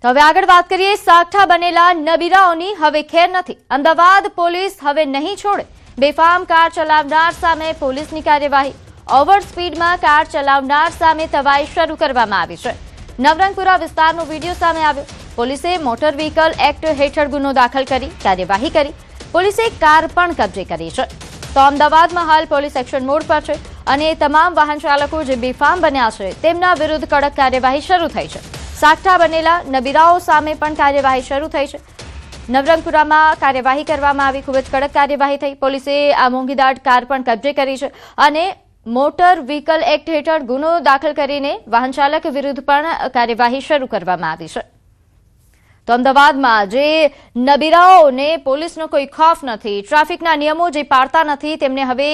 તો હવે આગળ વાત કરીએ સાગઠા બનેલા નબીરાઓની હવે ખેર નથી। અમદાવાદ પોલીસ હવે નહીં છોડે। બેફામ કાર ચલાવનાર સામે પોલીસની કાર્યવાહી। ઓવર સ્પીડમાં કાર ચલાવનાર સામે તવાઈ શરૂ કરવામાં આવી છે। નવરંગપુરા વિસ્તારનો વિડીયો સામે આવ્યો। પોલીસે મોટર વ્હીકલ એક્ટ હેઠળ ગુનો દાખલ કરી કાર્યવાહી કરી। પોલીસે કાર પણ કબજે કરી છે। તો અમદાવાદમાં હાલ પોલીસ એક્શન મોડ પર છે અને તમામ વાહન ચાલકો જે બેફામ બન્યા છે તેમના વિરુદ્ધ કડક કાર્યવાહી શરૂ થઈ છે। સાગઠા બનેલા નબીરાઓ સામે પણ કાર્યવાહી શરૂ થઈ છે। નવરંગપુરામાં કાર્યવાહી કરવામાં આવી। ખૂબ જ કડક કાર્યવાહી થઈ। પોલીસે આ મોંઘીદાટ કાર પણ કબજે કરી છે અને મોટર વ્હીકલ એક્ટ હેઠળ ગુનો દાખલ કરીને વાહન ચાલક વિરુદ્ધ પણ કાર્યવાહી શરૂ કરવામાં આવી છે। તો અમદાવાદમાં જે નબીરાઓને પોલીસનો કોઈ ખોફ નથી, ટ્રાફિકના નિયમો જે પાળતા નથી, તેમને હવે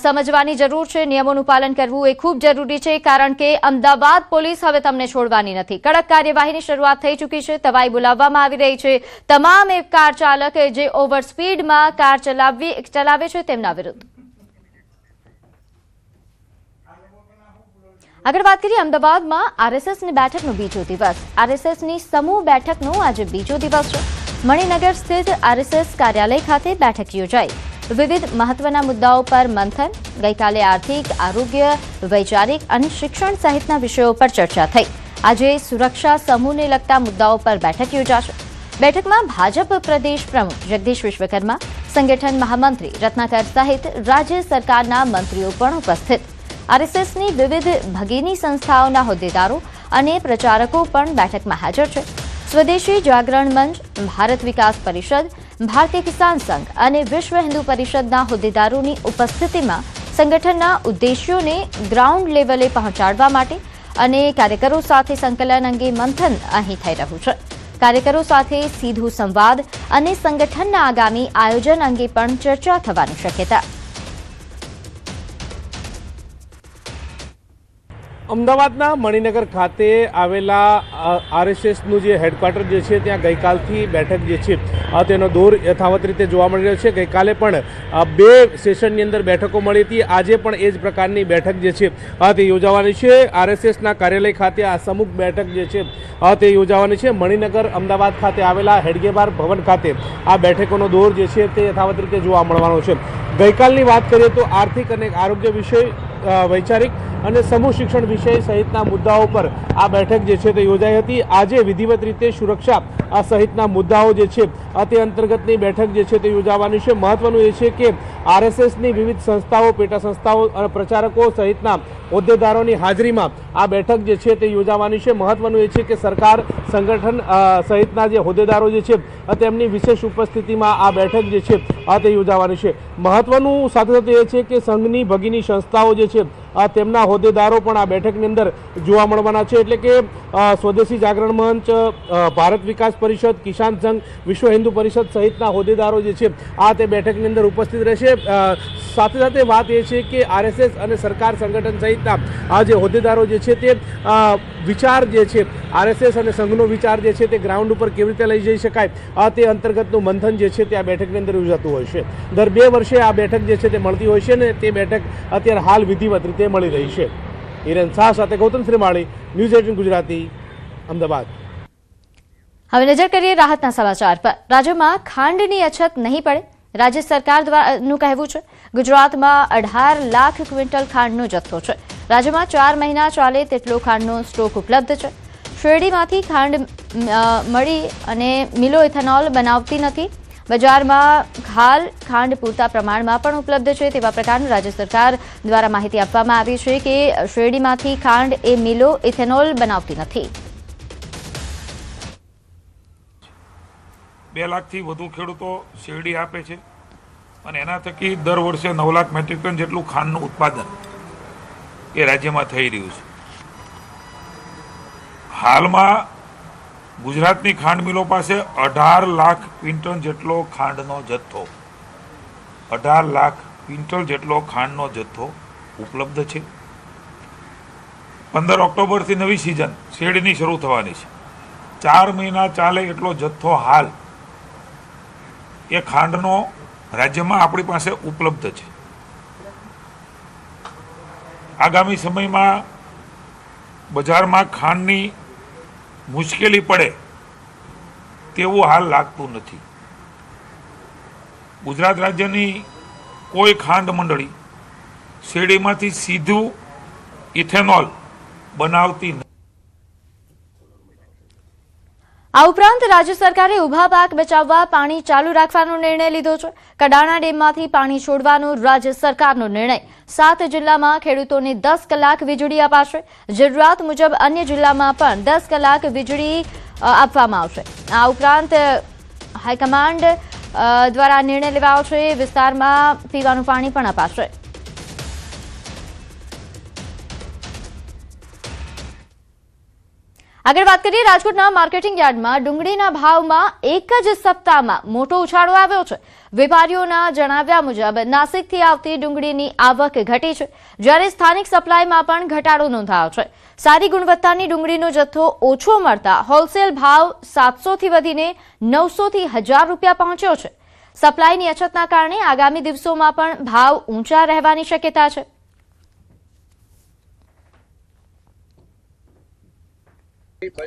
સમજવાની જરૂર છે। નિયમોનું પાલન કરવું એ ખૂબ જરૂરી છે, કારણ કે અમદાવાદ પોલીસ હવે તમને છોડવાની નથી। કડક કાર્યવાહીની શરૂઆત થઈ ચૂકી છે। તવાઈ બોલાવવામાં આવી રહી છે તમામ કાર ચાલક જે ઓવર સ્પીડમાં કાર ચલાવે છે તેમના વિરુદ્ધ। આગળ વાત કરીએ અમદાવાદમાં આરએસએસની બેઠકનો બીજો દિવસ। આરએસએસની સમૂહ બેઠકનો આજે બીજો દિવસ છે। મણિનગર સ્થિત આરએસએસ કાર્યાલય ખાતે બેઠક યોજાઈ। વિવિધ મહત્વના મુદ્દાઓ પર મંથન। ગઈકાલે આર્થિક, આરોગ્ય, વૈચારિક અને શિક્ષણ સહિતના વિષયો પર ચર્ચા થઈ। આજે સુરક્ષા સમૂહને લગતા મુદ્દાઓ પર બેઠક યોજાશે। બેઠકમાં ભાજપ પ્રદેશ પ્રમુખ જગદીશ વિશ્વકર્મા, સંગઠન મહામંત્રી રત્નાકર સહિત રાજ્ય સરકારના મંત્રીઓ પણ ઉપસ્થિત। આરએસએસની વિવિધ ભગીની સંસ્થાઓના હોદ્દેદારો અને પ્રચારકો પણ બેઠકમાં હાજર છે। સ્વદેશી જાગરણ મંચ, ભારત વિકાસ પરિષદ, ભારતીય કિસાન સંઘ અને વિશ્વ હિન્દુ પરિષદના હોદ્દેદારોની ઉપસ્થિતિમાં સંગઠનના ઉદ્દેશ્યોને ગ્રાઉન્ડ લેવલે પહોંચાડવા માટે અને કાર્યકરો સાથે સંકલન અંગે મંથન અહીં થઈ રહ્યું છે। કાર્યકરો સાથે સીધો સંવાદ અને સંગઠનના આગામી આયોજન અંગે પણ ચર્ચા થવાની શક્યતા। અમદાવાદના મણિનગર ખાતે આવેલા આરએસએસનું જે હેડક્વાર્ટર જે છે ત્યાં ગઈકાલથી બેઠક જે છે તેનો દોર યથાવત રીતે જોવા મળી રહ્યો છે। ગઈકાલે પણ બે સેશનની અંદર બેઠકો મળી હતી। આજે પણ એ જ પ્રકારની બેઠક જે છે તે યોજાવાની છે। આરએસએસના કાર્યાલય ખાતે આ સમૂહ બેઠક જે છે તે યોજાવાની છે। મણિનગર અમદાવાદ ખાતે આવેલા હેડગેબાર ભવન ખાતે આ બેઠકોનો દોર જે છે તે યથાવત રીતે જોવા મળવાનો છે। ગઈકાલની વાત કરીએ તો આર્થિક અને આરોગ્ય વિષય, વૈચારિક અને સમૂહ શિક્ષણ વિષય સહિતના મુદ્દાઓ પર આ બેઠક જે છે તે યોજાઈ હતી। આજે વિધિવત રીતે સુરક્ષા સહિતના મુદ્દાઓ જે છે તે અંતર્ગતની બેઠક જે છે તે યોજાવાની છે। મહત્વનું એ છે કે આરએસએસની વિવિધ સંસ્થાઓ, પેટા સંસ્થાઓ અને પ્રચારકો સહિતના હોદ્દેદારોની હાજરીમાં આ બેઠક જે છે તે યોજાવાની છે। મહત્વનું એ છે કે સરકાર, સંગઠન સહિતના જે હોદ્દેદારો જે છે તેમની વિશેષ ઉપસ્થિતિમાં આ બેઠક જે છે તે યોજાવાની છે। મહત્વનું સાથે સાથે એ છે કે સંઘની ભગીની સંસ્થાઓ જે છે તેમના હોદ્દેદારો પણ આ બેઠકની અંદર જોવા મળવાના છે। એટલે કે સ્વદેશી જાગરણ મંચ, ભારત વિકાસ પરિષદ, કિસાન સંઘ, વિશ્વ હિન્દુ પરિષદ સહિતના હોદ્દેદારો જે છે તે બેઠકની અંદર ઉપસ્થિત રહેશે। સાથે સાથે વાત એ છે કે આરએસએસ અને સરકાર, સંગઠન સહિતના આ જે હોદ્દેદારો જે છે તે વિચાર જે છે આરએસએસ અને સંઘનો વિચાર જે છે તે ગ્રાઉન્ડ ઉપર કેવી રીતે લઈ જઈ શકાય તે અંતર્ગતનું મંથન જે છે તે આ બેઠકની અંદર યોજાતું હોય છે। દર 2 વર્ષે આ બેઠક જે છે તે મળતી હોય છે અને તે બેઠક અત્યારે હાલ વિધિવત રીતે મળી રહી છે। હિરેન શાહ સાથે ગૌતમ શ્રીમાળી, ન્યૂઝ 18 ગુજરાતી, અમદાવાદ। હવે નજર કરીએ રાહતના સમાચાર પર। રાજ્યમાં ખાંડની અછત નહીં પડે, રાજ્ય સરકાર દ્વારાનું કહેવું છે। ગુજરાતમાં 18 લાખ ક્વિન્ટલ ખાંડનો જથ્થો છે। રાજ્યમાં 4 મહિના ચાલે તેટલો ખાંડનો સ્ટોક ઉપલબ્ધ છે। શેરડીમાંથી ખાંડ મળી અને મિલો ઇથેનોલ બનાવતી નથી। બજારમાં હાલ ખાંડ પૂરતા પ્રમાણમાં પણ ઉપલબ્ધ છે। તેવા પ્રકારનું રાજ્ય સરકાર દ્વારા માહિતી આપવામાં આવી છે કે શેરડીમાંથી ખાંડ એ મિલો ઇથેનોલ બનાવતી નથી। 2 લાખથી વધુ ખેડૂતો શેરડી આપે છે અને એના થકી દર વર્ષે 9 લાખ મેટ્રિક ટન જેટલું ખાંડનું ઉત્પાદન એ રાજ્યમાં થઈ રહ્યું છે। હાલમાં ગુજરાતની ખાંડ મિલો પાસે 18 લાખ ક્વિન્ટલ જેટલો ખાંડનો જથ્થો 18 લાખ ક્વિન્ટલ જેટલો ખાંડનો જથ્થો ઉપલબ્ધ છે। 15 ઓક્ટોબરથી નવી સિઝન શેરડીની શરૂ થવાની છે। 4 મહિના ચાલે એટલો જથ્થો હાલ એ ખાંડનો રાજ્યમાં આપણી પાસે ઉપલબ્ધ છે। આગામી સમયમાં બજારમાં ખાંડની મુશ્કેલી પડે તેવું હાલ લાગતું નથી. ગુજરાત રાજ્યની કોઈ ખાંડ મંડળી શેરડીમાંથી સીધું ઇથેનોલ બનાવતી નથી. આ ઉપરાંત રાજ્ય સરકારે ઊભા પાક બચાવવા પાણી ચાલુ રાખવાનો નિર્ણય લીધો છે. કડાણા ડેમમાંથી પાણી છોડવાનો રાજ્ય સરકારનો નિર્ણય. 7 જિલ્લામાં ખેડૂતોને 10 કલાક વીજળી અપાશે. જરૂરિયાત મુજબ અન્ય જિલ્લામાં પણ 10 કલાક વીજળી આપવામાં આવશે. આ ઉપરાંત હાઈકમાન્ડ દ્વારા નિર્ણય લેવાયો છે. વિસ્તારમાં પીવાનું પાણી પણ અપાશે. આગળ વાત કરીએ, રાજકોટના માર્કેટિંગ યાર્ડમાં ડુંગળીના ભાવમાં એક જ સપ્તાહમાં મોટો ઉછાળો આવ્યો છે. વેપારીઓના જણાવ્યા મુજબ નાસિકથી આવતી ડુંગળીની આવક ઘટી છે, જ્યારે સ્થાનિક સપ્લાયમાં પણ ઘટાડો નોંધાયો છે. સારી ગુણવત્તાની ડુંગળીનો જથ્થો ઓછો મળતા હોલસેલ ભાવ 700 થી વધીને 900 થી 1000 રૂપિયા પહોંચ્યો છે. સપ્લાયની અછતના કારણે આગામી દિવસોમાં પણ ભાવ ઊંચા રહેવાની શક્યતા છે.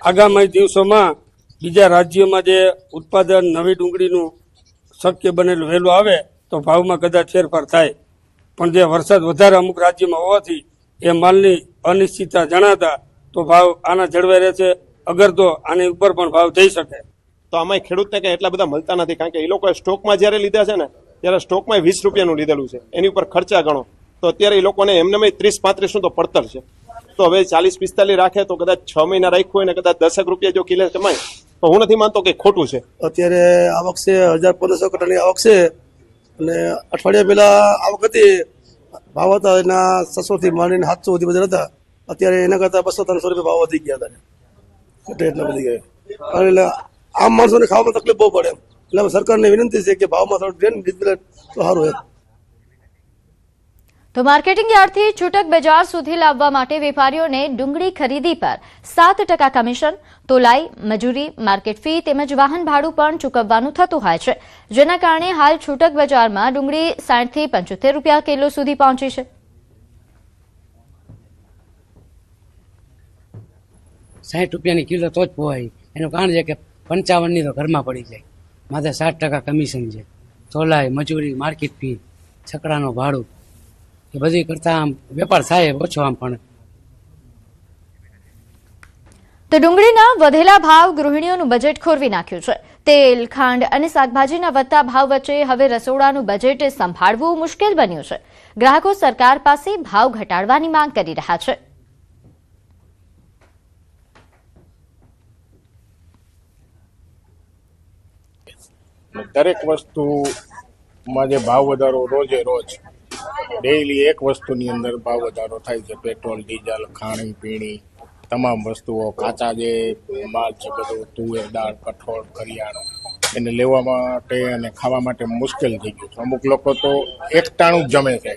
આગામી દિવસોમાં બીજા રાજ્યોમાં જે ઉત્પાદન નવી ડુંગળીનું શક્ય બનેલું વહેલું આવે તો ભાવમાં કદાચ ફેરફાર થાય, પણ જે વરસાદ વધારે અમુક રાજ્યમાં હોવાથી એ માલની અનિશ્ચિતતા જણાતા તો ભાવ આના જળવાઈ રહેશે. અગર તો આની ઉપર પણ ભાવ જઈ શકે. તો આમાં ખેડૂતને કંઈ એટલા બધા મળતા નથી, કારણ કે એ લોકોએ સ્ટોકમાં જ્યારે લીધા છે ને ત્યારે સ્ટોકમાં 20 રૂપિયાનું લીધેલું છે, એની ઉપર ખર્ચા ગણો તો અત્યારે એ લોકોને એમને 30-35 તો પડતર છે. તો હવે 40-45 રાખે તો કદાચ 6 મહિના રાખ્યું હોય ને કદાચ 10 રૂપિયા જો કિલો કમાય તો હું નથી માનતો કે ખોટું છે. અત્યારે આવક છે 1500 કટાની આવક છે, અને અઠવાડિયા પહેલા આવક હતી, ભાવ હતા એના 600 થી માંડીને 700 સુધી બધા હતા. અત્યારે એના કરતા 200-300 રૂપિયા ભાવ વધી ગયા હતા. એટલે એટલા વધી ગયા, એટલે આમ માણસોને ખાવામાં તકલીફ બહુ પડે. એટલે સરકારને વિનંતી છે કે ભાવમાં થોડું ટ્રેન દીધું તો સારું એમ. તો માર્કેટિંગ યાર્ડથી છૂટક બજાર સુધી લાવવા માટે વેપારીઓને ડુંગળી ખરીદી પર 7% કમિશન, તોલાઈ, મજૂરી, માર્કેટ ફી તેમજ વાહન ભાડું પણ ચૂકવવાનું થતું હોય છે, જેના કારણે હાલ છૂટક બજારમાં ડુંગળી 60 થી 75 રૂપિયા કિલો સુધી પહોંચી છે. 60 રૂપિયાની કિલો તો જ પોવાય. એનું કારણ છે કે 55ની તો ઘરમાં પડી જાય. માથે 7% કમિશન છે, તોલાઈ, મજૂરી, માર્કેટ ફી, છકડાનું ભાડું, એ બધી કરતા આમ વેપાર થાય ઓછો આમ. પણ તો ડુંગળીના વધેલા ભાવ ગૃહિણીઓનું બજેટ ખોરવી નાખ્યું છે. તેલ, ખાંડ અને શાકભાજીના વધતા ભાવ વચ્ચે હવે રસોડાનું બજેટ સંભાળવું મુશ્કેલ બન્યું છે. ગ્રાહકો સરકાર પાસે ભાવ ઘટાડવાની માંગ કરી રહ્યા છે. દરેક વસ્તુમાં જે ભાવ વધારો રોજે રોજ ડેઈલી એક વસ્તુની અંદર ભાવ વધારો થાય છે. પેટ્રોલ, ડીઝલ, ખાણી પીણી, તમામ વસ્તુઓ, કાચા જે માલ છે બધું, તુવેર દાળ, કઠોળ, કરિયાણું, એને લેવા માટે અને ખાવા માટે મુશ્કેલ થઈ ગયું છે. અમુક લોકો તો એકટાણું જ જમે છે.